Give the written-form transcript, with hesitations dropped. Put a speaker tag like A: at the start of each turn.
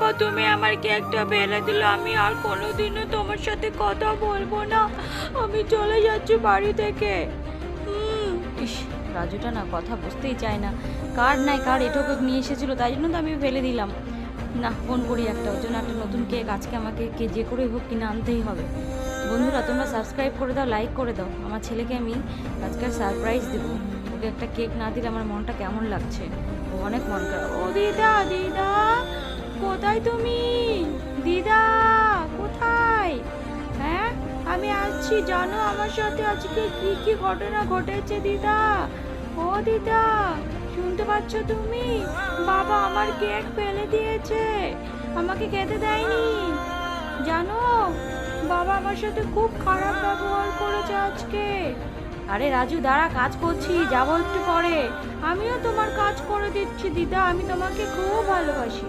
A: বাবা তুমি আমার কেকটা ফেলে দিলে, আমি আর কোনোদিনও তোমার সাথে কথা বলবো না, আমি চলে যাচ্ছি বাড়ি থেকে।
B: ইস, রাজুটা না কথা বুঝতেই চায় না। কার নাই কার এটুকু নিয়ে এসেছিল, তাই জন্য তো আমি ফেলে দিলাম। না, ফোন করি একটা, ওর জন্য একটা নতুন কেক আজকে আমাকে যে করেই হোক কিনে আনতেই হবে। বন্ধুরা তোমরা সাবস্ক্রাইব করে দাও, লাইক করে দাও। আমার ছেলেকে আমি আজকে সারপ্রাইজ দেবো, ওকে একটা কেক না দিলে আমার মনটা কেমন লাগছে, অনেক মন খারাপ।
A: ও দিদা, দিদা কোথায় তুমি? দিদা কোথায়? হ্যাঁ আমি আসছি, জানো আমার সাথে আজকে কি কি ঘটনা ঘটেছে দিদা? ও দিদা শুনতে পাচ্ছ তুমি? বাবা আমার কেক ফেলে দিয়েছে, আমাকে খেতে দেয়নি জানো। বাবা আমার সাথে খুব খারাপ ব্যবহার করেছে আজকে।
B: আরে রাজু দাঁড়া, কাজ করছি, যাবো একটু পরে।
A: আমিও তোমার কাজ করে দিচ্ছি দিদা, আমি তোমাকে খুব ভালোবাসি।